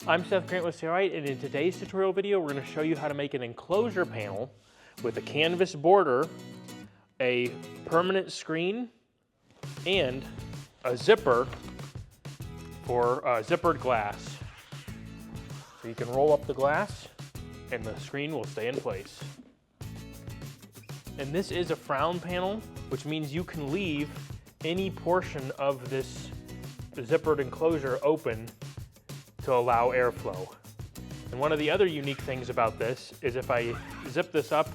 I'm Seth Grant with Cerite, and in today's tutorial video we're going to show you how to make an enclosure panel with a canvas border, a permanent screen, and a zipper for zippered glass. So you can roll up the glass and the screen will stay in place. And this is a frown panel, which means you can leave any portion of this zippered enclosure open to allow airflow. And one of the other unique things about this is if I zip this up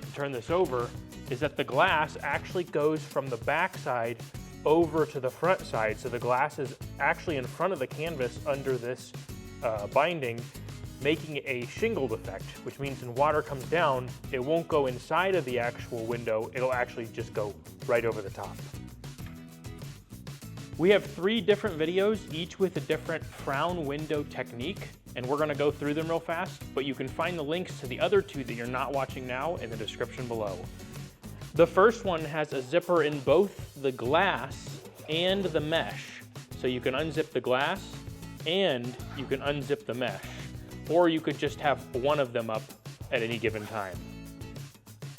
and turn this over, is that the glass actually goes from the back side over to the front side. So the glass is actually in front of the canvas under this binding, making a shingled effect, which means when water comes down, it won't go inside of the actual window, it'll actually just go right over the top. We have 3 different videos, each with a different frown window technique, and we're gonna go through them real fast, but you can find the links to the other 2 that you're not watching now in the description below. The first one has a zipper in both the glass and the mesh. So you can unzip the glass and you can unzip the mesh, or you could just have one of them up at any given time.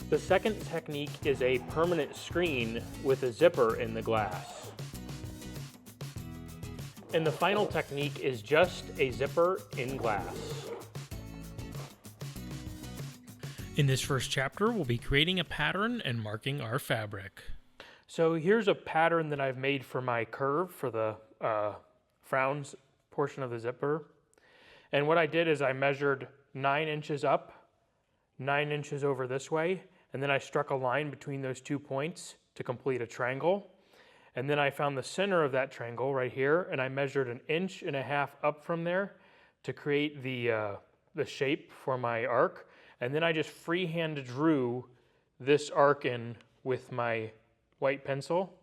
The second technique is a permanent screen with a zipper in the glass. And the final technique is just a zipper in glass. In this first chapter, we'll be creating a pattern and marking our fabric. So here's a pattern that I've made for my curve for the frowns portion of the zipper. And what I did is I measured 9 inches up, 9 inches over this way, and then I struck a line between those 2 points to complete a triangle. And then I found the center of that triangle right here, and I measured 1.5 inches up from there to create the shape for my arc. And then I just freehand drew this arc in with my white pencil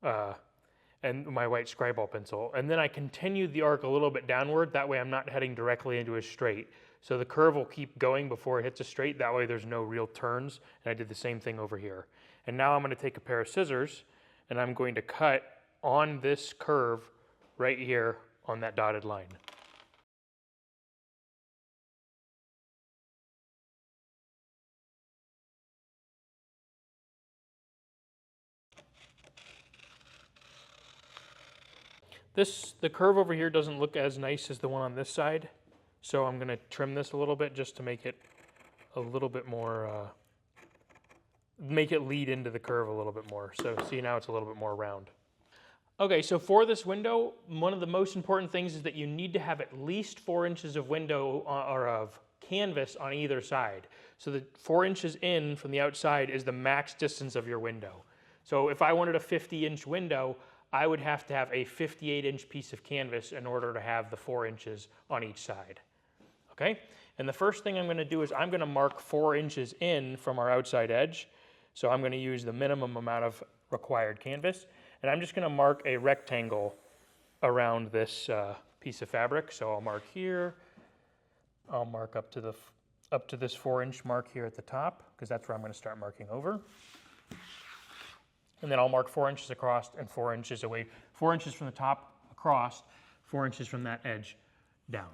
and my white scriball pencil. And then I continued the arc a little bit downward. That way I'm not heading directly into a straight. So the curve will keep going before it hits a straight. That way there's no real turns. And I did the same thing over here. And now I'm going to take a pair of scissors and I'm going to cut on this curve right here on that dotted line. The curve over here doesn't look as nice as the one on this side, so I'm going to trim this a little bit just to make it a little bit more, make it lead into the curve a little bit more. So see, now it's a little bit more round. Okay, so for this window, one of the most important things is that you need to have at least 4 inches of window or of canvas on either side. So the 4 inches in from the outside is the max distance of your window. So if I wanted a 50-inch window, I would have to have a 58-inch piece of canvas in order to have the 4 inches on each side. Okay? And the first thing I'm going to do is I'm going to mark 4 inches in from our outside edge. So I'm going to use the minimum amount of required canvas. And I'm just going to mark a rectangle around this piece of fabric. So I'll mark here. I'll mark up to this 4-inch mark here at the top, because that's where I'm going to start marking over. And then I'll mark 4 inches across and 4 inches away, 4 inches from the top across, 4 inches from that edge down.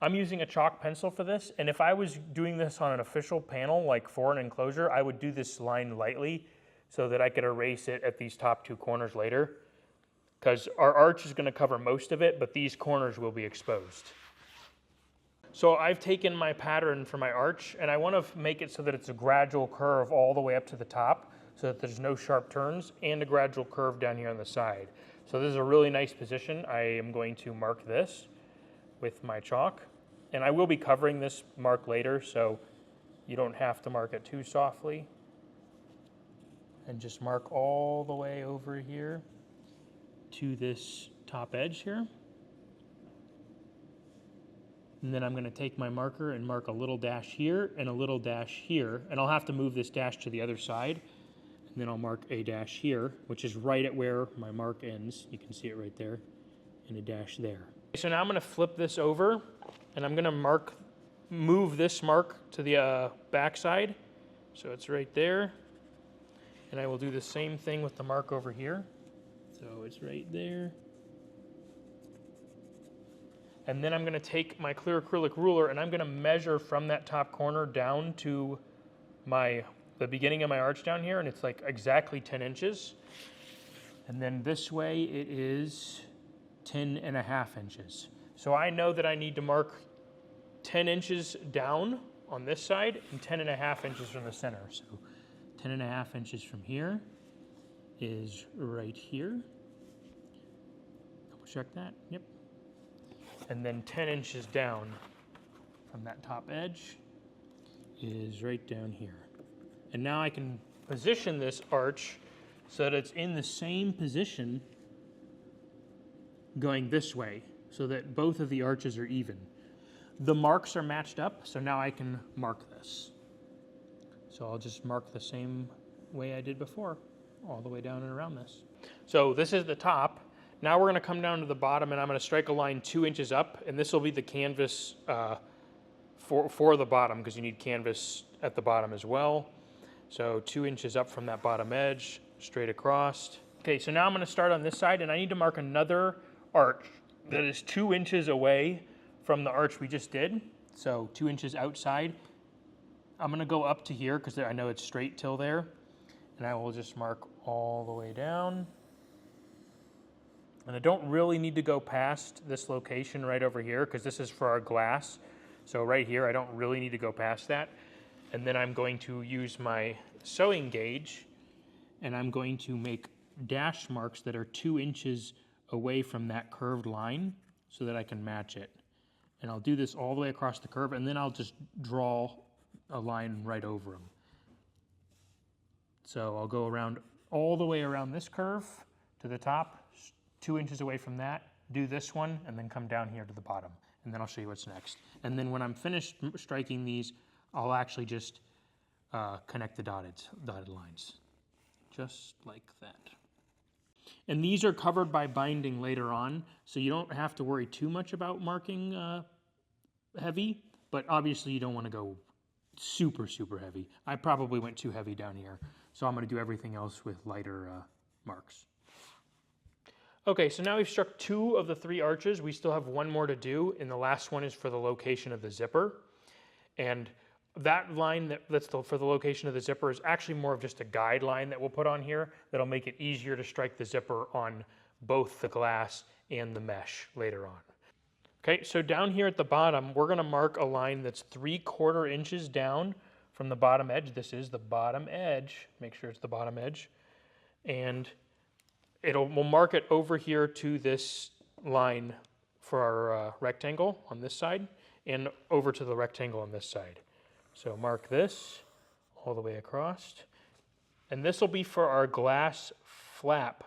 I'm using a chalk pencil for this, and if I was doing this on an official panel, like for an enclosure, I would do this line lightly so that I could erase it at these top 2 corners later, because our arch is going to cover most of it, but these corners will be exposed. So I've taken my pattern for my arch, and I want to make it so that it's a gradual curve all the way up to the top, so that there's no sharp turns, and a gradual curve down here on the side. So this is a really nice position. I am going to mark this with my chalk, and I will be covering this mark later, so you don't have to mark it too softly. And just mark all the way over here to this top edge here. And then I'm going to take my marker and mark a little dash here and a little dash here, and I'll have to move this dash to the other side. And then I'll mark a dash here, which is right at where my mark ends. You can see it right there, and a dash there. So now I'm going to flip this over, and I'm going to move this mark to the back side. So it's right there. And I will do the same thing with the mark over here. So it's right there. And then I'm going to take my clear acrylic ruler and I'm going to measure from that top corner down to the beginning of my arch down here, and it's like exactly 10 inches. And then this way it is 10.5 inches. So I know that I need to mark 10 inches down on this side and 10.5 inches from the center. So 10.5 inches from here is right here. Double check that, yep. And then 10 inches down from that top edge is right down here. And now I can position this arch so that it's in the same position going this way, so that both of the arches are even. The marks are matched up, so now I can mark this. So I'll just mark the same way I did before, all the way down and around this. So this is the top. Now we're gonna come down to the bottom and I'm gonna strike a line 2 inches up, and this will be the canvas for the bottom, because you need canvas at the bottom as well. So 2 inches up from that bottom edge, straight across. Okay, so now I'm gonna start on this side, and I need to mark another arch that is 2 inches away from the arch we just did. So 2 inches outside. I'm gonna go up to here because I know it's straight till there. And I will just mark all the way down. And I don't really need to go past this location right over here because this is for our glass. So right here, I don't really need to go past that. And then I'm going to use my sewing gauge and I'm going to make dash marks that are 2 inches away from that curved line so that I can match it. And I'll do this all the way across the curve, and then I'll just draw a line right over them. So I'll go around all the way around this curve to the top, 2 inches away from that, do this one, and then come down here to the bottom. And then I'll show you what's next. And then when I'm finished striking these, I'll actually just connect the dotted lines, just like that. And these are covered by binding later on, so you don't have to worry too much about marking heavy, but obviously you don't want to go super, super heavy. I probably went too heavy down here, so I'm going to do everything else with lighter marks. Okay, so now we've struck 2 of the 3 arches. We still have 1 more to do, and the last one is for the location of the zipper. And that line for the location of the zipper is actually more of just a guideline that we'll put on here that'll make it easier to strike the zipper on both the glass and the mesh later on. Okay, so down here at the bottom, we're gonna mark a line that's 3/4 inches down from the bottom edge. This is the bottom edge. Make sure it's the bottom edge. And we'll mark it over here to this line for our rectangle on this side and over to the rectangle on this side. So mark this all the way across. And this will be for our glass flap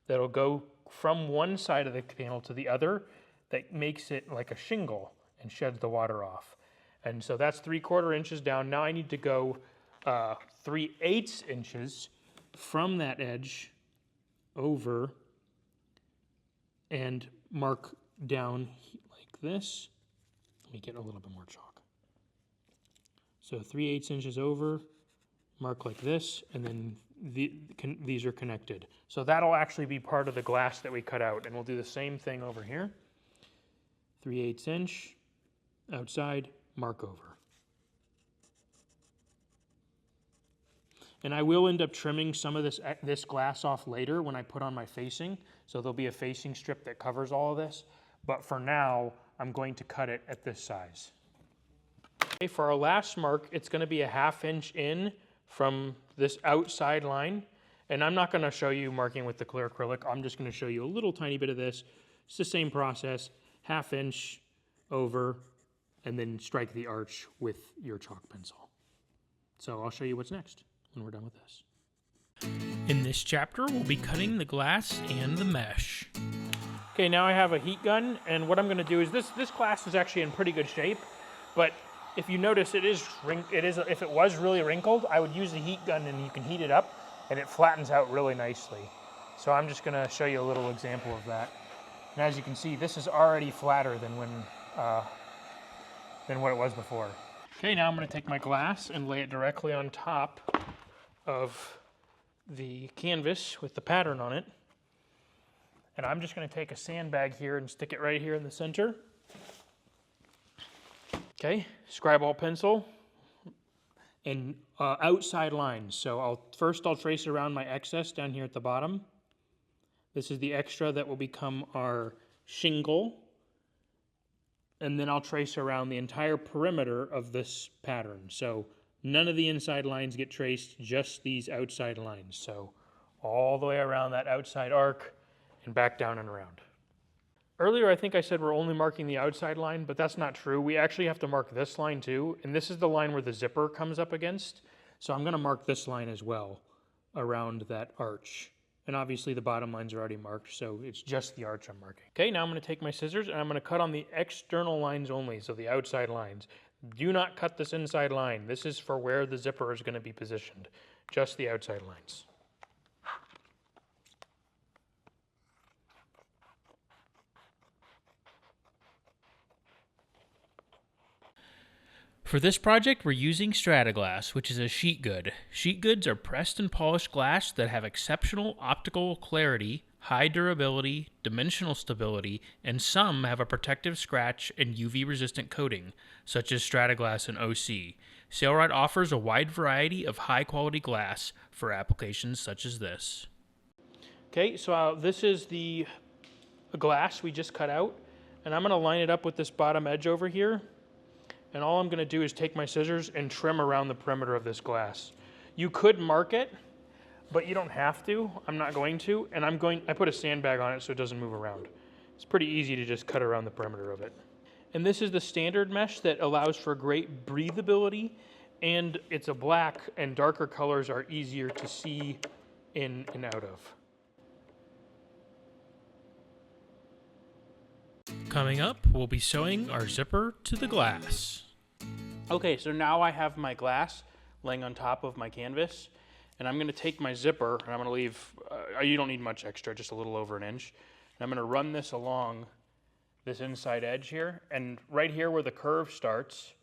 that'll go from one side of the panel to the other that makes it like a shingle and sheds the water off. And so that's 3/4 inches down. Now I need to go 3/8 inches from that edge over and mark down like this. Let me get a little bit more chalk. So 3/8 inches over, mark like this, and then these are connected. So that'll actually be part of the glass that we cut out, and we'll do the same thing over here. 3/8 inch, outside, mark over. And I will end up trimming some of this glass off later when I put on my facing. So there'll be a facing strip that covers all of this. But for now, I'm going to cut it at this size. Okay, for our last mark, it's going to be a 1/2 inch in from this outside line. And I'm not going to show you marking with the clear acrylic. I'm just going to show you a little tiny bit of this. It's the same process, 1/2 inch over, and then strike the arch with your chalk pencil. So I'll show you what's next when we're done with this. In this chapter, we'll be cutting the glass and the mesh. Okay, now I have a heat gun, and what I'm going to do is this glass is actually in pretty good shape, but if you notice, if it was really wrinkled, I would use the heat gun and you can heat it up and it flattens out really nicely. So I'm just gonna show you a little example of that. And as you can see, this is already flatter than what it was before. Okay, now I'm gonna take my glass and lay it directly on top of the canvas with the pattern on it. And I'm just gonna take a sandbag here and stick it right here in the center. Okay, scribe all pencil and outside lines. So I'll trace around my excess down here at the bottom. This is the extra that will become our shingle. And then I'll trace around the entire perimeter of this pattern. So none of the inside lines get traced, just these outside lines. So all the way around that outside arc and back down and around. Earlier, I think I said we're only marking the outside line, but that's not true. We actually have to mark this line too, and this is the line where the zipper comes up against. So I'm gonna mark this line as well around that arch. And obviously the bottom lines are already marked, so it's just the arch I'm marking. Okay, now I'm gonna take my scissors and I'm gonna cut on the external lines only, so the outside lines. Do not cut this inside line. This is for where the zipper is gonna be positioned. Just the outside lines. For this project, we're using Strataglass, which is a sheet good. Sheet goods are pressed and polished glass that have exceptional optical clarity, high durability, dimensional stability, and some have a protective scratch and UV-resistant coating, such as Strataglass and OC. Sailrite offers a wide variety of high-quality glass for applications such as this. Okay, so this is the glass we just cut out, and I'm gonna line it up with this bottom edge over here. And all I'm going to do is take my scissors and trim around the perimeter of this glass. You could mark it, but you don't have to. I'm not going to. And I put a sandbag on it so it doesn't move around. It's pretty easy to just cut around the perimeter of it. And this is the standard mesh that allows for great breathability. And it's a black, and darker colors are easier to see in and out of. Coming up, we'll be sewing our zipper to the glass. Okay, so now I have my glass laying on top of my canvas, and I'm gonna take my zipper, and I'm gonna leave, you don't need much extra, just a little over an inch. And I'm gonna run this along this inside edge here, and right here where the curve starts,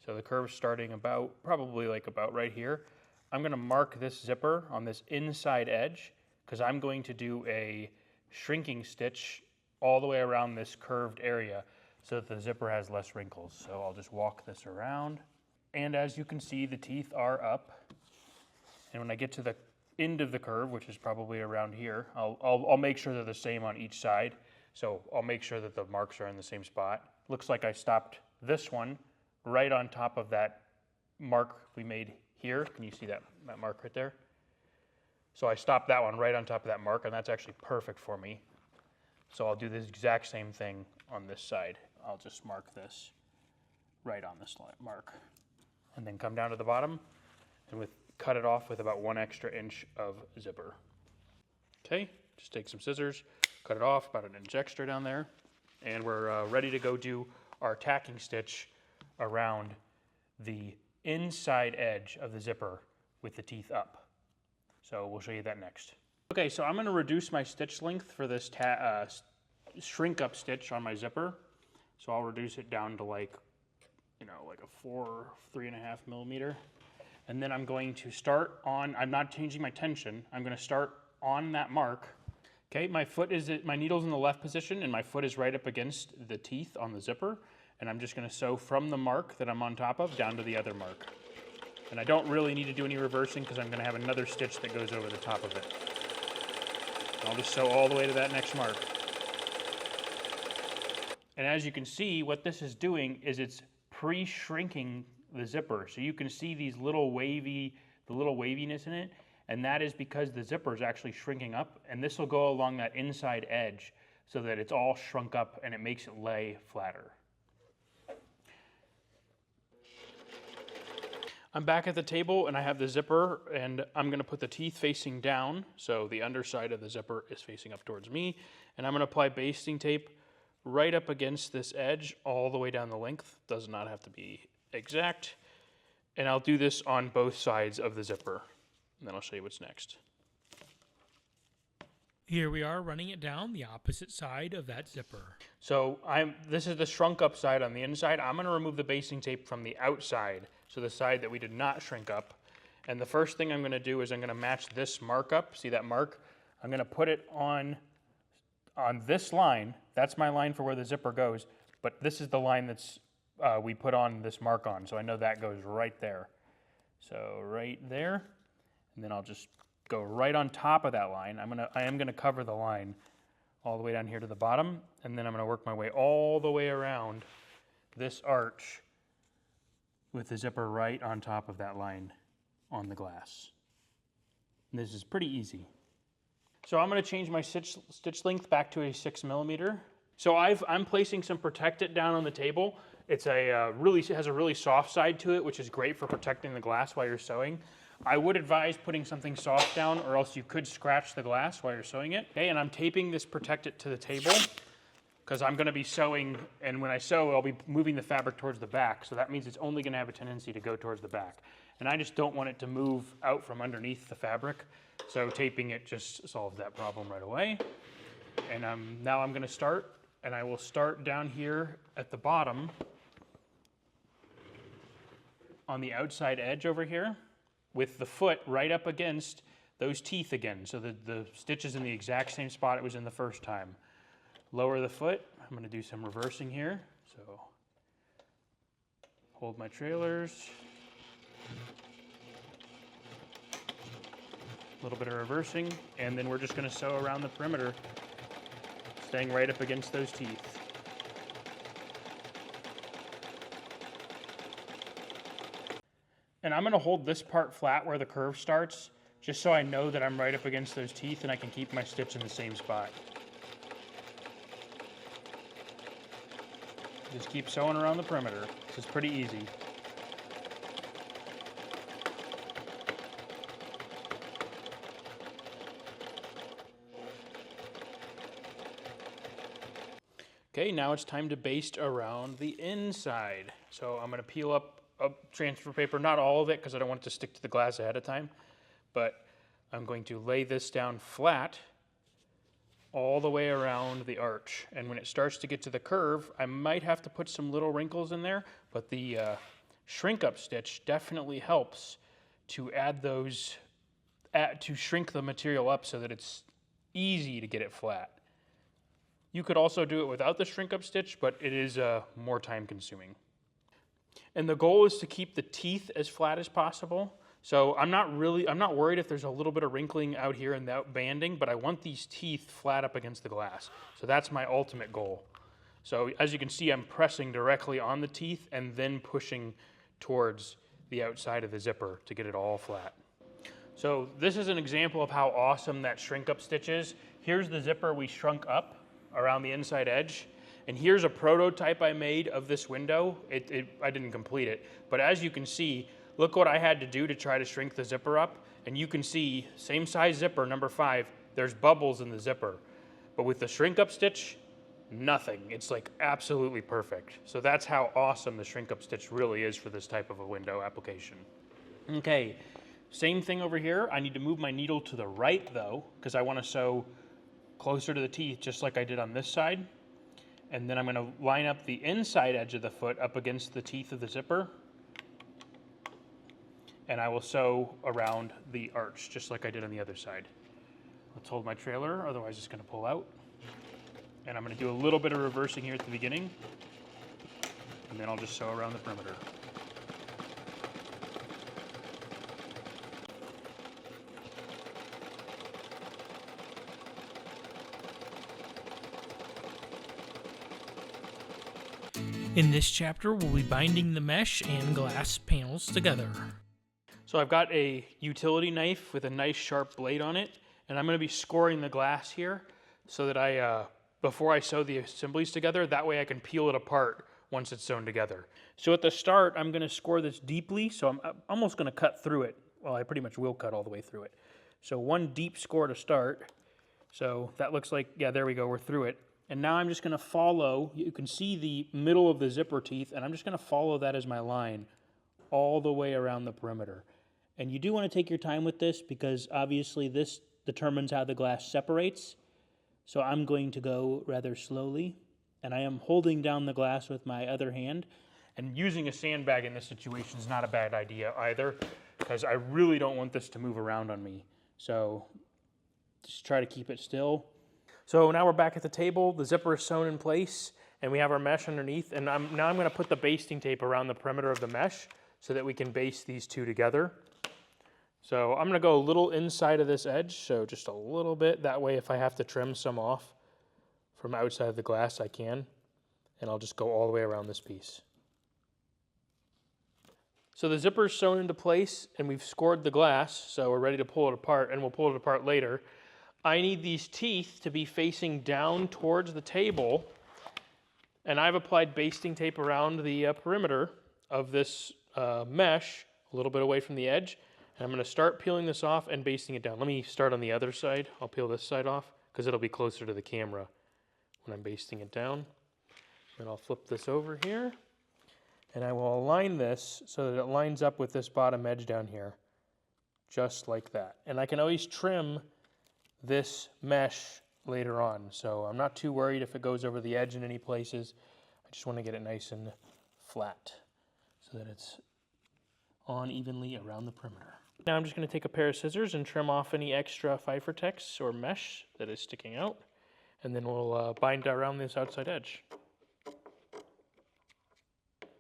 so the curve's starting probably about right here, I'm gonna mark this zipper on this inside edge, because I'm going to do a shrinking stitch all the way around this curved area so that the zipper has less wrinkles. So I'll just walk this around. And as you can see, the teeth are up. And when I get to the end of the curve, which is probably around here, I'll make sure they're the same on each side. So I'll make sure that the marks are in the same spot. Looks like I stopped this one right on top of that mark we made here. Can you see that mark right there? So I stopped that one right on top of that mark, and that's actually perfect for me. So I'll do this exact same thing on this side. I'll just mark this right on this mark. And then come down to the bottom and cut it off with about 1 extra inch of zipper. Okay, just take some scissors, cut it off about 1 inch extra down there. And we're ready to go do our tacking stitch around the inside edge of the zipper with the teeth up. So we'll show you that next. Okay, so I'm going to reduce my stitch length for this shrink up stitch on my zipper. So I'll reduce it down to like a 3.5 millimeter. And then I'm going to start on, I'm not changing my tension, I'm going to start on that mark. Okay, my needle's in the left position and my foot is right up against the teeth on the zipper. And I'm just going to sew from the mark that I'm on top of down to the other mark. And I don't really need to do any reversing because I'm going to have another stitch that goes over the top of it. I'll just sew all the way to that next mark. And as you can see, what this is doing is it's pre-shrinking the zipper. So you can see the little waviness in it, and that is because the zipper is actually shrinking up, and this will go along that inside edge so that it's all shrunk up and it makes it lay flatter. I'm back at the table and I have the zipper, and I'm going to put the teeth facing down, so the underside of the zipper is facing up towards me, and I'm going to apply basting tape right up against this edge all the way down the length. Does not have to be exact. And I'll do this on both sides of the zipper, and then I'll show you what's next. Here we are running it down the opposite side of that zipper. So this is the shrunk up side on the inside. I'm going to remove the basting tape from the outside, so the side that we did not shrink up. And the first thing I'm going to do is I'm going to match this mark up. See that mark? I'm going to put it on this line. That's my line for where the zipper goes, but this is the line that's we put on this mark on. So I know that goes right there. So right there, and then I'll just go right on top of that line. I am gonna cover the line all the way down here to the bottom, and then I'm gonna work my way all the way around this arch with the zipper right on top of that line on the glass. And this is pretty easy. So I'm gonna change my stitch length back to a 6mm. So I'm placing some Protect It down on the table. It's it has a really soft side to it, which is great for protecting the glass while you're sewing. I would advise putting something soft down, or else you could scratch the glass while you're sewing it. Okay, and I'm taping this Protect It to the table because I'm gonna be sewing, and when I sew, I'll be moving the fabric towards the back. So that means it's only gonna have a tendency to go towards the back. And I just don't want it to move out from underneath the fabric. So taping it just solves that problem right away. And now I'm gonna start, and I will start down here at the bottom on the outside edge over here with the foot right up against those teeth again. So the stitch is in the exact same spot it was in the first time. Lower the foot. I'm gonna do some reversing here. So hold my trailers. A little bit of reversing, and then we're just gonna sew around the perimeter, staying right up against those teeth. And I'm gonna hold this part flat where the curve starts, just so I know that I'm right up against those teeth and I can keep my stitch in the same spot. Just keep sewing around the perimeter. This is pretty easy. Okay, now it's time to baste around the inside. So I'm gonna peel up transfer paper, not all of it because I don't want it to stick to the glass ahead of time, but I'm going to lay this down flat all the way around the arch. And when it starts to get to the curve, I might have to put some little wrinkles in there, but the shrink up stitch definitely helps to add those, to shrink the material up so that it's easy to get it flat. You could also do it without the shrink up stitch, but it is more time consuming. And the goal is to keep the teeth as flat as possible. So I'm not worried if there's a little bit of wrinkling out here and that banding, but I want these teeth flat up against the glass. So that's my ultimate goal. So as you can see, I'm pressing directly on the teeth and then pushing towards the outside of the zipper to get it all flat. So this is an example of how awesome that shrink up stitch is. Here's the zipper we shrunk up around the inside edge. And here's a prototype I made of this window. I didn't complete it, but as you can see, look what I had to do to try to shrink the zipper up. And you can see, same size zipper, number 5, there's bubbles in the zipper. But with the shrink up stitch, nothing. It's like absolutely perfect. So that's how awesome the shrink up stitch really is for this type of a window application. Okay, same thing over here. I need to move my needle to the right though, because I want to sew closer to the teeth just like I did on this side. And then I'm going to line up the inside edge of the foot up against the teeth of the zipper. And I will sew around the arch, just like I did on the other side. Let's hold my trailer, otherwise it's going to pull out. And I'm going to do a little bit of reversing here at the beginning. And then I'll just sew around the perimeter. In this chapter, we'll be binding the mesh and glass panels together. So I've got a utility knife with a nice sharp blade on it, and I'm going to be scoring the glass here so that before I sew the assemblies together, that way I can peel it apart once it's sewn together. So at the start, I'm going to score this deeply, so I'm almost going to cut through it. Well, I pretty much will cut all the way through it. So one deep score to start. So that looks like, yeah, there we go, we're through it. And now I'm just going to follow, you can see the middle of the zipper teeth, and I'm just going to follow that as my line all the way around the perimeter. And you do want to take your time with this because obviously this determines how the glass separates. So I'm going to go rather slowly, and I am holding down the glass with my other hand. And using a sandbag in this situation is not a bad idea either, because I really don't want this to move around on me. So just try to keep it still. So now we're back at the table. The zipper is sewn in place, And we have our mesh underneath, and now I'm gonna put the basting tape around the perimeter of the mesh so that we can baste these two together. So I'm gonna go a little inside of this edge, so just a little bit. That way if I have to trim some off from outside of the glass, I can. And I'll just go all the way around this piece. So the zipper's sewn into place, and we've scored the glass, so we're ready to pull it apart, and we'll pull it apart later. I need these teeth to be facing down towards the table, and I've applied basting tape around the perimeter of this mesh, a little bit away from the edge. And I'm going to start peeling this off and basting it down. Let me start on the other side. I'll peel this side off because it'll be closer to the camera when I'm basting it down. Then I'll flip this over here, and I will align this so that it lines up with this bottom edge down here, just like that. And I can always trim this mesh later on, so I'm not too worried if it goes over the edge in any places. I just want to get it nice and flat so that it's on evenly around the perimeter. Now I'm just going to take a pair of scissors and trim off any extra Fibertex or mesh that is sticking out, and then we'll bind around this outside edge.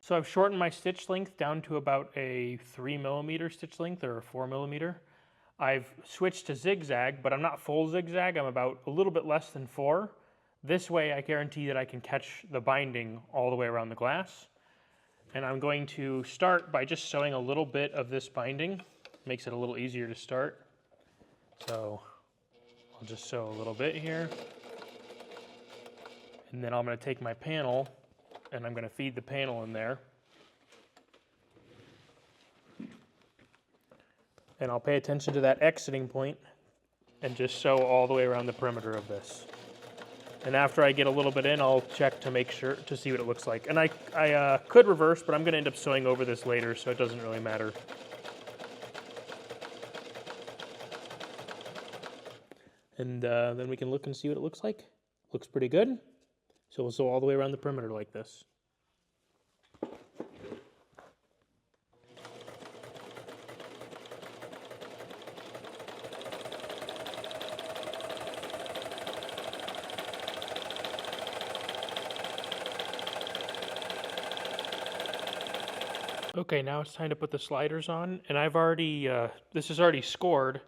So I've shortened my stitch length down to about a 3mm stitch length or a 4mm. I've switched to zigzag, but I'm not full zigzag. I'm about a little bit less than 4. This way I guarantee that I can catch the binding all the way around the glass. And I'm going to start by just sewing a little bit of this binding. Makes it a little easier to start. So I'll just sew a little bit here. And then I'm going to take my panel and I'm going to feed the panel in there. And I'll pay attention to that exiting point and just sew all the way around the perimeter of this. And after I get a little bit in, I'll check to make sure, to see what it looks like. And I could reverse, but I'm going to end up sewing over this later, so it doesn't really matter. And then we can look and see what it looks like. Looks pretty good. So we'll sew all the way around the perimeter like this. Okay, now it's time to put the sliders on, and I've already, this is already scored,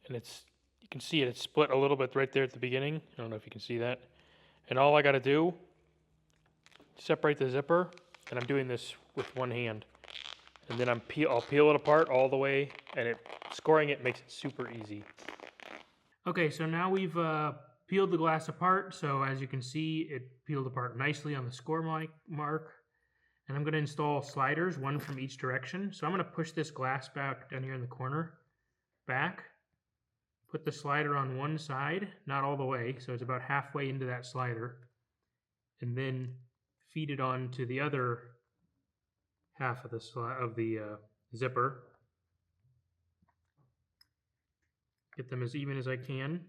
and you can see it's split a little bit right there at the beginning. I don't know if you can see that. And all I got to do, separate the zipper, and I'm doing this with one hand. And then I'll peel it apart all the way, and scoring it makes it super easy. Okay, so now we've peeled the glass apart, so as you can see, it peeled apart nicely on the score mark. And I'm going to install sliders, one from each direction. So I'm going to push this glass back down here in the corner, back, put the slider on one side, not all the way, so it's about halfway into that slider, and then feed it on to the other half of the zipper. Get them as even as I can,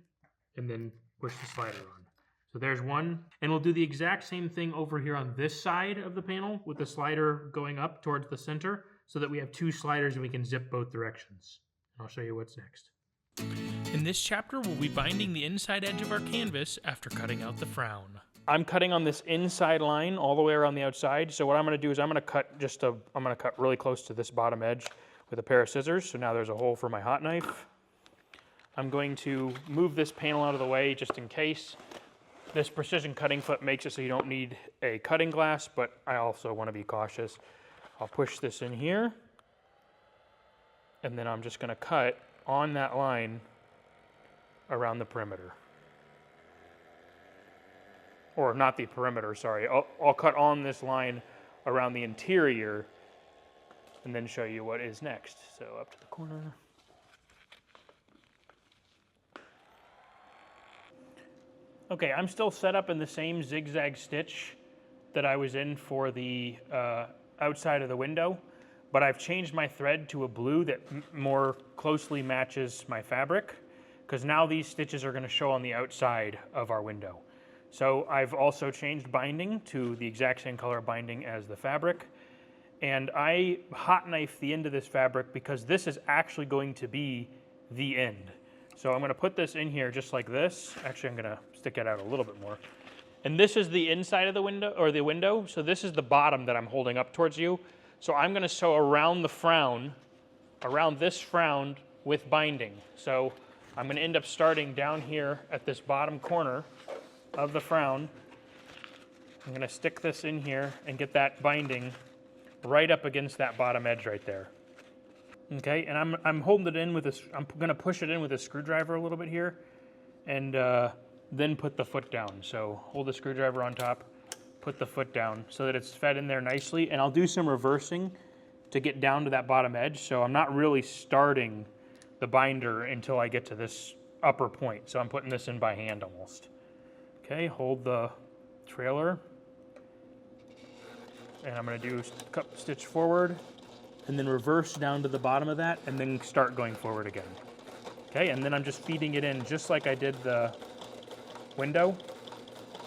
and then push the slider on. So there's one, and we'll do the exact same thing over here on this side of the panel with the slider going up towards the center so that we have two sliders and we can zip both directions. I'll show you what's next. In this chapter, we'll be binding the inside edge of our canvas after cutting out the frown. I'm cutting on this inside line all the way around the outside. So what I'm going to do is I'm going to cut really close to this bottom edge with a pair of scissors. So now there's a hole for my hot knife. I'm going to move this panel out of the way just in case. This precision cutting foot makes it so you don't need a cutting glass, but I also want to be cautious. I'll push this in here, and then I'm just going to cut on that line around the perimeter. Or not the perimeter, sorry. I'll cut on this line around the interior and then show you what is next. So up to the corner. Okay, I'm still set up in the same zigzag stitch that I was in for the outside of the window, but I've changed my thread to a blue that more closely matches my fabric, because now these stitches are going to show on the outside of our window. So I've also changed binding to the exact same color binding as the fabric, and I hot knife the end of this fabric because this is actually going to be the end. So I'm going to put this in here just like this. Actually, I'm going to stick it out a little bit more. And this is the inside of the window, or the window. So this is the bottom that I'm holding up towards you. So I'm going to sew around the frown, around this frown with binding. So I'm going to end up starting down here at this bottom corner of the frown. I'm going to stick this in here and get that binding right up against that bottom edge right there. Okay, and I'm holding it in with this. I'm going to push it in with a screwdriver a little bit here, and then put the foot down. So hold the screwdriver on top, put the foot down so that it's fed in there nicely. And I'll do some reversing to get down to that bottom edge. So I'm not really starting the binder until I get to this upper point. So I'm putting this in by hand almost. Okay, hold the trailer. And I'm going to do stitch forward and then reverse down to the bottom of that and then start going forward again. Okay, and then I'm just feeding it in just like I did the window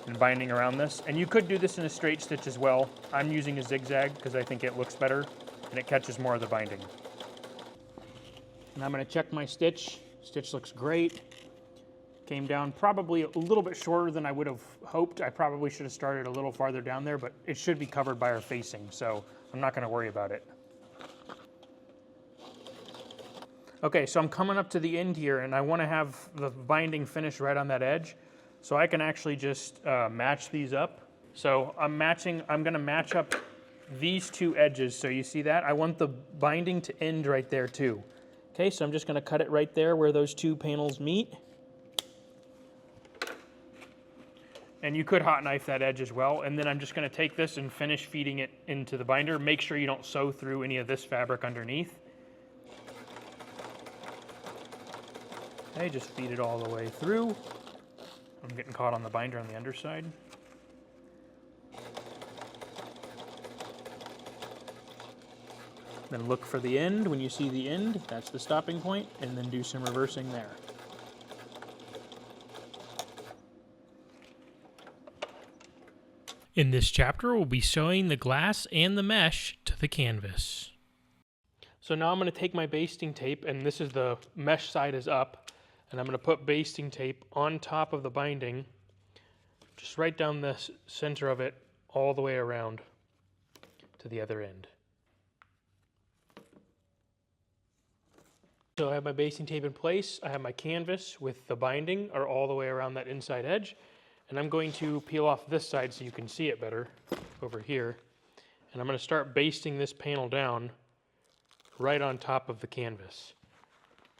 and binding around this. And you could do this in a straight stitch as well. I'm using a zigzag because I think it looks better and it catches more of the binding. And I'm going to check my stitch. Stitch looks great. Came down probably a little bit shorter than I would have hoped. I probably should have started a little farther down there, but it should be covered by our facing, so I'm not going to worry about it. Okay, so I'm coming up to the end here, and I want to have the binding finish right on that edge, so I can actually just match these up. So I'm going to match up these two edges, so you see that? I want the binding to end right there too. Okay, so I'm just going to cut it right there where those two panels meet. And you could hot knife that edge as well. And then I'm just going to take this and finish feeding it into the binder. Make sure you don't sew through any of this fabric underneath. Okay, just feed it all the way through. I'm getting caught on the binder on the underside. Then look for the end. When you see the end, that's the stopping point, and then do some reversing there. In this chapter, we'll be sewing the glass and the mesh to the canvas. So now I'm going to take my basting tape, and this is the mesh side is up, and I'm going to put basting tape on top of the binding, just right down the center of it, all the way around to the other end. So I have my basting tape in place, I have my canvas with the binding are all the way around that inside edge, and I'm going to peel off this side so you can see it better over here. And I'm going to start basting this panel down right on top of the canvas.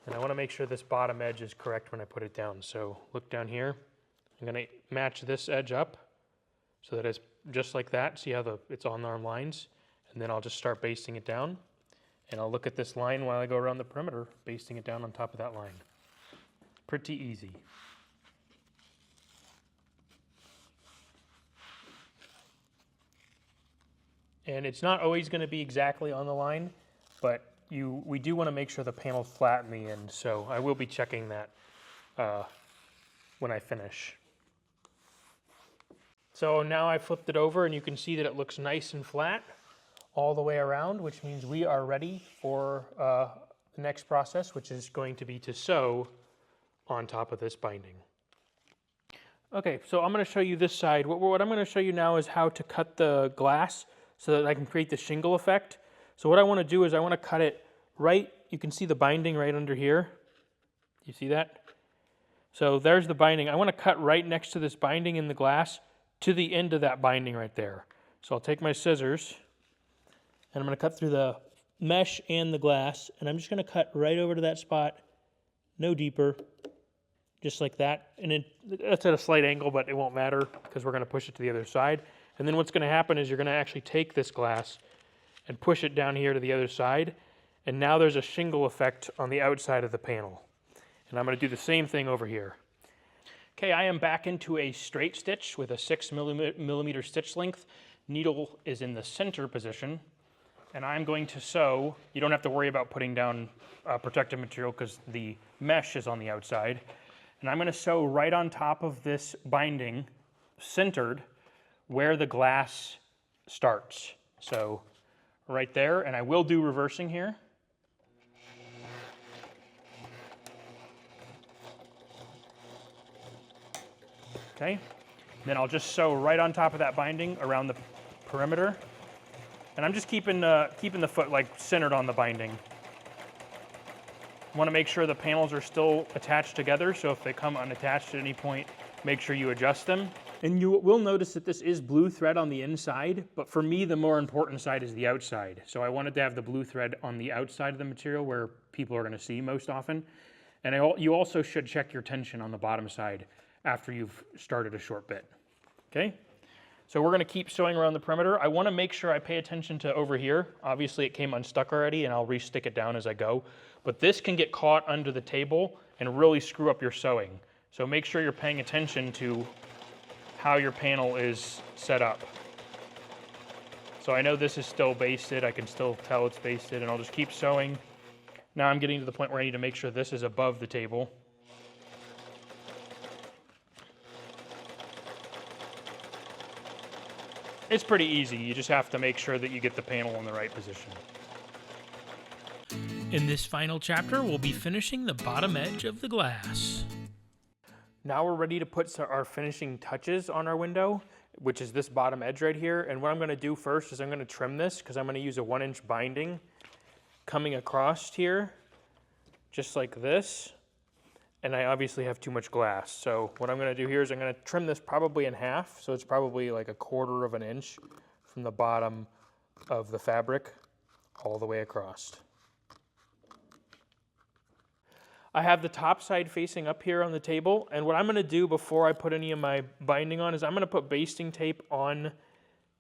And I want to make sure this bottom edge is correct when I put it down. So look down here. I'm going to match this edge up so that it's just like that. See how it's on our lines? And then I'll just start basting it down. And I'll look at this line while I go around the perimeter, basting it down on top of that line. Pretty easy. And it's not always going to be exactly on the line, but we do want to make sure the panel's flat in the end, so I will be checking that when I finish. So now I flipped it over and you can see that it looks nice and flat all the way around, which means we are ready for the next process, which is going to be to sew on top of this binding. Okay, so I'm going to show you this side. What I'm going to show you now is how to cut the glass so that I can create the shingle effect. So what I want to do is I want to cut it right, you can see the binding right under here. You see that? So there's the binding. I want to cut right next to this binding in the glass to the end of that binding right there. So I'll take my scissors and I'm going to cut through the mesh and the glass, and I'm just going to cut right over to that spot, no deeper, just like that. And that's at a slight angle, but it won't matter because we're going to push it to the other side. And then what's going to happen is you're going to actually take this glass and push it down here to the other side. And now there's a shingle effect on the outside of the panel. And I'm going to do the same thing over here. Okay, I am back into a straight stitch with a 6 millimeter stitch length. Needle is in the center position. And I'm going to sew. You don't have to worry about putting down protective material because the mesh is on the outside. And I'm going to sew right on top of this binding, centered, where the glass starts. So right there, and I will do reversing here. Okay, Then I'll just sew right on top of that binding around the perimeter. And I'm just keeping the foot like centered on the binding. Want to make sure the panels are still attached together, so if they come unattached at any point, make sure you adjust them. And you will notice that this is blue thread on the inside, but for me the more important side is the outside. So I wanted to have the blue thread on the outside of the material where people are going to see most often. And you also should check your tension on the bottom side after you've started a short bit. Okay? So we're going to keep sewing around the perimeter. I want to make sure I pay attention to over here. Obviously it came unstuck already and I'll re-stick it down as I go. But this can get caught under the table and really screw up your sewing. So make sure you're paying attention to how your panel is set up. So I know this is still basted. I can still tell it's basted and I'll just keep sewing. Now I'm getting to the point where I need to make sure this is above the table. It's pretty easy. You just have to make sure that you get the panel in the right position. In this final chapter, we'll be finishing the bottom edge of the glass. Now we're ready to put our finishing touches on our window, which is this bottom edge right here. And what I'm going to do first is I'm going to trim this because I'm going to use a 1-inch binding coming across here, just like this. And I obviously have too much glass. So what I'm going to do here is I'm going to trim this probably in half. So it's probably like 1/4 of an inch from the bottom of the fabric all the way across. I have the top side facing up here on the table. And what I'm going to do before I put any of my binding on is I'm going to put basting tape on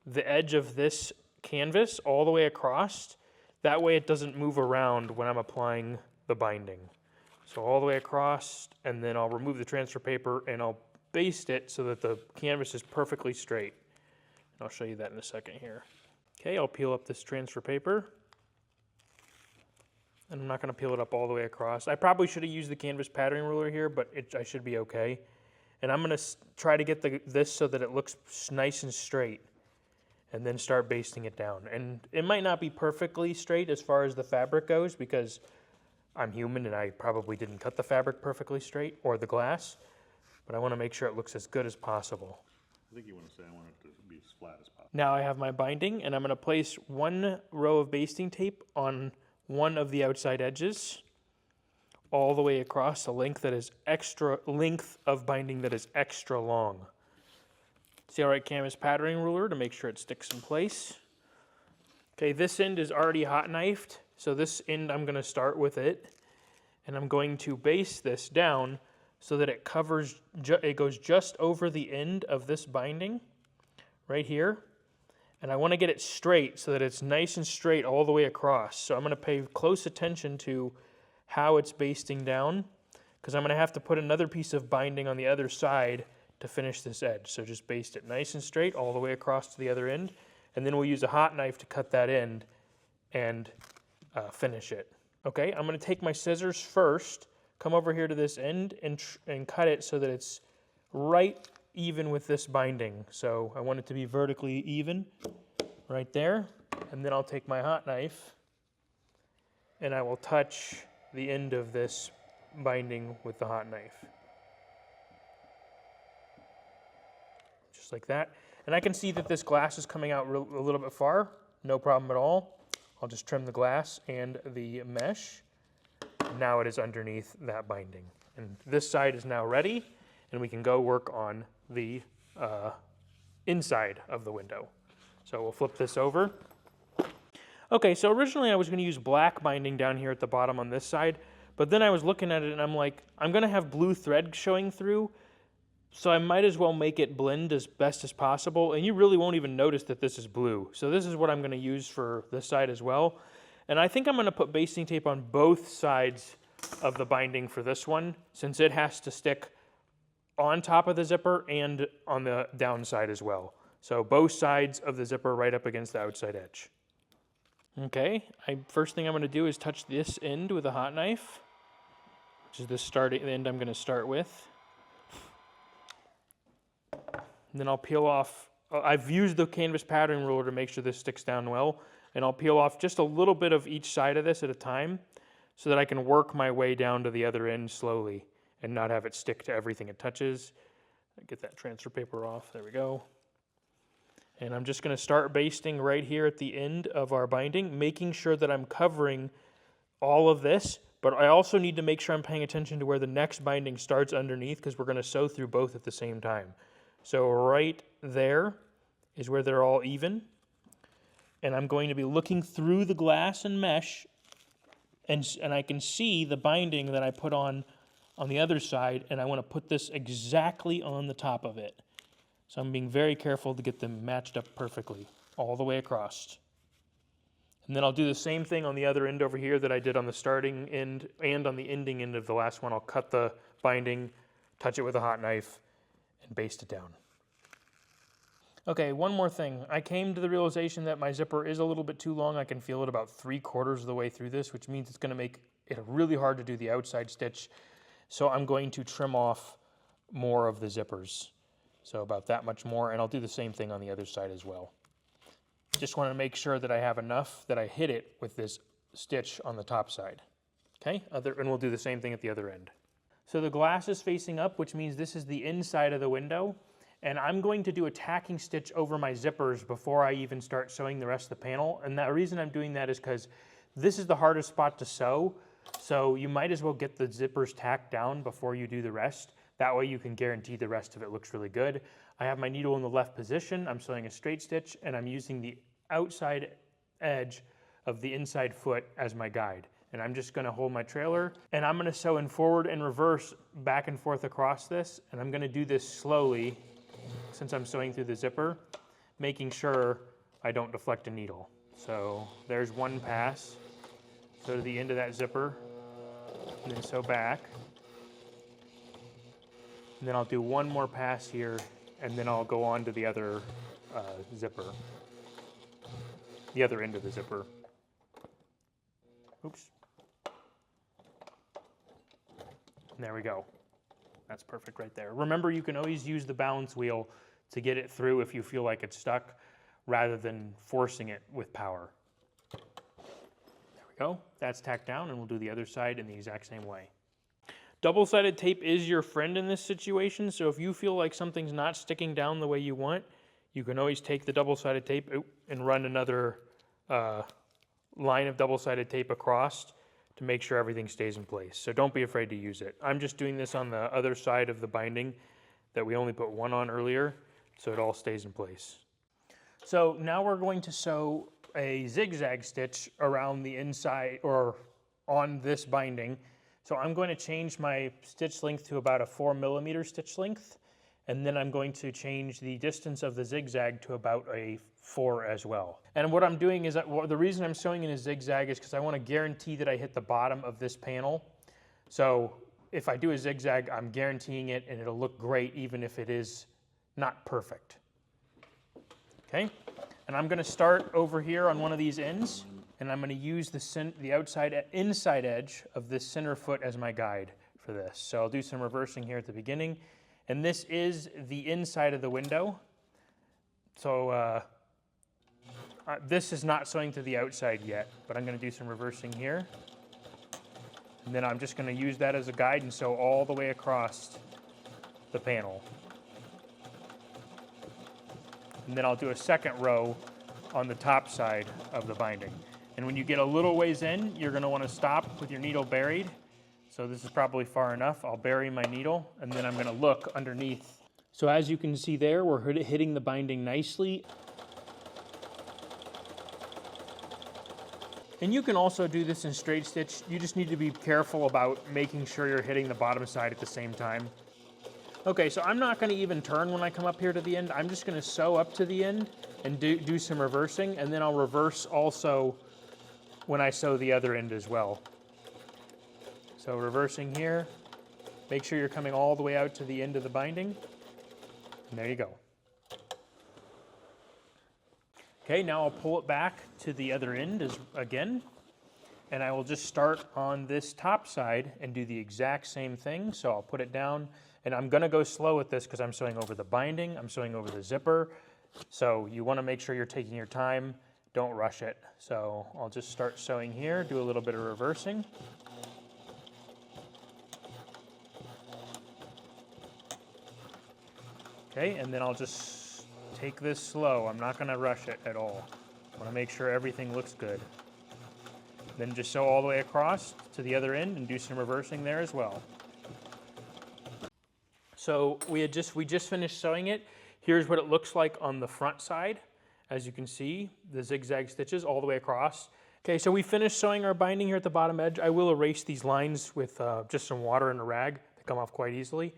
the edge of this canvas all the way across. That way it doesn't move around when I'm applying the binding. So all the way across, and then I'll remove the transfer paper and I'll baste it so that the canvas is perfectly straight. And I'll show you that in a second here. Okay, I'll peel up this transfer paper. And I'm not going to peel it up all the way across. I probably should have used the canvas patterning ruler here, but I should be okay. And I'm going to try to get this so that it looks nice and straight, and then start basting it down. And it might not be perfectly straight as far as the fabric goes, because I'm human and I probably didn't cut the fabric perfectly straight, or the glass, but I want to make sure it looks as good as possible. I think you want to say I want it to be as flat as possible. Now I have my binding, and I'm going to place 1 row of basting tape on one of the outside edges all the way across a length of binding that is extra long. See how right canvas patterning ruler to make sure it sticks in place. Okay, this end is already hot knifed, so this end I'm going to start with it, and I'm going to baste this down so that it covers, it goes just over the end of this binding right here. And I want to get it straight so that it's nice and straight all the way across. So I'm going to pay close attention to how it's basting down, because I'm going to have to put another piece of binding on the other side to finish this edge. So just baste it nice and straight all the way across to the other end. And then we'll use a hot knife to cut that end and finish it. Okay, I'm going to take my scissors first, come over here to this end and cut it so that it's right even with this binding. So I want it to be vertically even right there. And then I'll take my hot knife and I will touch the end of this binding with the hot knife. Just like that. And I can see that this glass is coming out a little bit far. No problem at all. I'll just trim the glass and the mesh. Now it is underneath that binding. And this side is now ready, and we can go work on the inside of the window. So we'll flip this over. Okay, so originally I was going to use black binding down here at the bottom on this side, but then I was looking at it and I'm like, I'm going to have blue thread showing through, so I might as well make it blend as best as possible, and you really won't even notice that this is blue. So this is what I'm going to use for this side as well. And I think I'm going to put basting tape on both sides of the binding for this one, since it has to stick on top of the zipper and on the downside as well. So both sides of the zipper right up against the outside edge. Okay, first thing I'm going to do is touch this end with a hot knife, which is the end I'm going to start with. And then I'll peel off, I've used the canvas patterning ruler to make sure this sticks down well, and I'll peel off just a little bit of each side of this at a time so that I can work my way down to the other end slowly and not have it stick to everything it touches. Get that transfer paper off. There we go. And I'm just going to start basting right here at the end of our binding, making sure that I'm covering all of this, but I also need to make sure I'm paying attention to where the next binding starts underneath, because we're going to sew through both at the same time. So right there is where they're all even. And I'm going to be looking through the glass and mesh, and I can see the binding that I put on the other side, and I want to put this exactly on the top of it. So I'm being very careful to get them matched up perfectly all the way across. And then I'll do the same thing on the other end over here that I did on the starting end and on the ending end of the last one. I'll cut the binding, touch it with a hot knife, and baste it down. Okay, one more thing. I came to the realization that my zipper is a little bit too long. I can feel it about 3/4 of the way through this, which means it's going to make it really hard to do the outside stitch. So I'm going to trim off more of the zippers. So about that much more, and I'll do the same thing on the other side as well. Just want to make sure that I have enough that I hit it with this stitch on the top side. Okay, and we'll do the same thing at the other end. So the glass is facing up, which means this is the inside of the window, and I'm going to do a tacking stitch over my zippers before I even start sewing the rest of the panel. And the reason I'm doing that is because this is the hardest spot to sew, so you might as well get the zippers tacked down before you do the rest. That way you can guarantee the rest of it looks really good. I have my needle in the left position, I'm sewing a straight stitch, and I'm using the outside edge of the inside foot as my guide. And I'm just gonna hold my trailer, and I'm gonna sew in forward and reverse back and forth across this, and I'm gonna do this slowly since I'm sewing through the zipper, making sure I don't deflect a needle. So there's one pass, sew to the end of that zipper, and then sew back. And then I'll do one more pass here, and then I'll go on to the other zipper, the other end of the zipper. Oops. And there we go. That's perfect right there. Remember, you can always use the balance wheel to get it through if you feel like it's stuck, rather than forcing it with power. There we go. That's tacked down, and we'll do the other side in the exact same way. Double-sided tape is your friend in this situation, so if you feel like something's not sticking down the way you want, you can always take the double-sided tape and run another line of double-sided tape across to make sure everything stays in place. So don't be afraid to use it. I'm just doing this on the other side of the binding that we only put one on earlier, so it all stays in place. So now we're going to sew a zigzag stitch around the inside, or on this binding. So I'm going to change my stitch length to about a 4mm stitch length, and then I'm going to change the distance of the zigzag to about a 4 as well. And what I'm doing is that the reason I'm sewing in a zigzag is because I want to guarantee that I hit the bottom of this panel. So if I do a zigzag, I'm guaranteeing it, and it'll look great even if it is not perfect. Okay, and I'm going to start over here on one of these ends, and I'm going to use the inside edge of this center foot as my guide for this. So I'll do some reversing here at the beginning, and this is the inside of the window. So this is not sewing to the outside yet, but I'm going to do some reversing here, and then I'm just going to use that as a guide and sew all the way across the panel. And then I'll do a second row on the top side of the binding. And when you get a little ways in, you're going to want to stop with your needle buried. So this is probably far enough. I'll bury my needle, and then I'm going to look underneath. So as you can see there, we're hitting the binding nicely. And you can also do this in straight stitch. You just need to be careful about making sure you're hitting the bottom side at the same time. Okay, so I'm not going to even turn when I come up here to the end. I'm just going to sew up to the end and do some reversing, and then I'll reverse also when I sew the other end as well. So reversing here, make sure you're coming all the way out to the end of the binding, and there you go. Okay, now I'll pull it back to the other end again, and I will just start on this top side and do the exact same thing. So I'll put it down, and I'm going to go slow with this because I'm sewing over the binding, I'm sewing over the zipper, so you want to make sure you're taking your time, don't rush it. So I'll just start sewing here, do a little bit of reversing. Okay, and then I'll just take this slow. I'm not gonna rush it at all. I wanna make sure everything looks good. Then just sew all the way across to the other end and do some reversing there as well. So we just finished sewing it. Here's what it looks like on the front side. As you can see, the zigzag stitches all the way across. Okay, so we finished sewing our binding here at the bottom edge. I will erase these lines with just some water and a rag. They come off quite easily.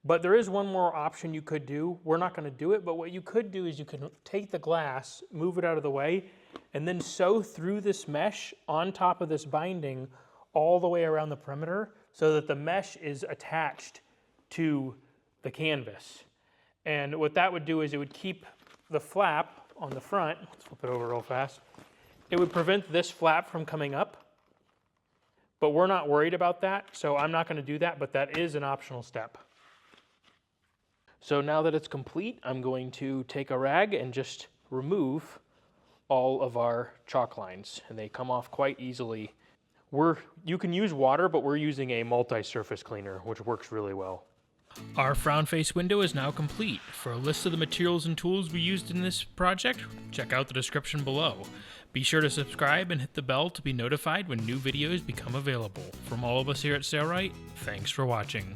But there is one more option you could do. We're not gonna do it, but what you could do is you can take the glass, move it out of the way, and then sew through this mesh on top of this binding all the way around the perimeter so that the mesh is attached to the canvas. And what that would do is it would keep the flap on the front, let's flip it over real fast, it would prevent this flap from coming up, but we're not worried about that, so I'm not gonna do that, but that is an optional step. So now that it's complete, I'm going to take a rag and just remove all of our chalk lines, and they come off quite easily. You can use water, but we're using a multi-surface cleaner, which works really well. Our frown face window is now complete. For a list of the materials and tools we used in this project, check out the description below. Be sure to subscribe and hit the bell to be notified when new videos become available. From all of us here at Sailrite, thanks for watching.